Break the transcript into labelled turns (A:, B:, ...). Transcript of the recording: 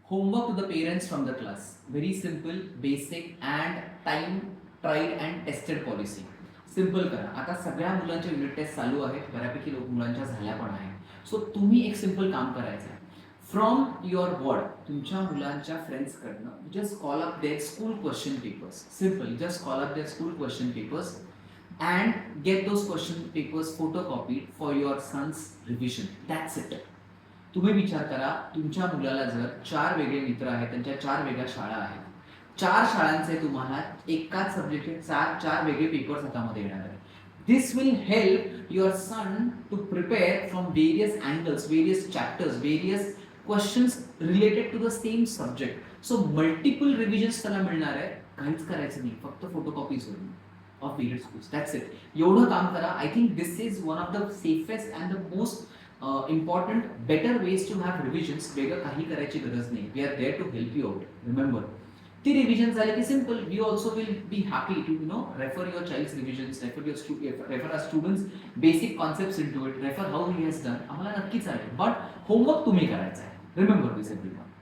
A: Homework to the parents from the class. Very simple, basic and time tried and tested policy. Simple करा. आता सगळ्या मुलांच्या unit taste चालू आहेत, बऱ्यापैकी मुलांच्या झाल्या पण आहेत. सो तुम्ही एक सिम्पल काम करायचं आहे. फ्रॉम युअर वॉर्ड, तुमच्या मुलांच्या फ्रेंड्सकडनं just call up their school question papers. Simple, just call up their school question papers and get those question papers photocopied for your son's revision. That's it. तुम्ही विचार करा, तुमच्या मुलाला जर 4 वेगळे मित्र आहेत, त्यांच्या 4 वेगळ्या शाळा आहेत, 4 शाळांचे तुम्हाला एकाच सब्जेक्टचे 4 वेगळे पेपर्स हातामध्ये येणार आहेत. This will help your son to prepare from various angles, various chapters, various questions related to the same subject. So multiple revisions त्याला मिळणार आहे. काहीच करायचं नाही, फक्त फोटोकॉपीज होईल of various schools. That's it. एवढं काम करा. I think this is one of the safest and the most important, better ways to have revisions. वेगळं काही करायची गरज नाही. We are there to help you out. Remember. ती रिव्हिजन झाली की simple, we also will be happy to refer your child's revisions, refer our students basic concepts into it, refer how he has done. आम्हाला नक्कीच आहे. But homework तुम्ही करायचा आहे. Remember this everyone.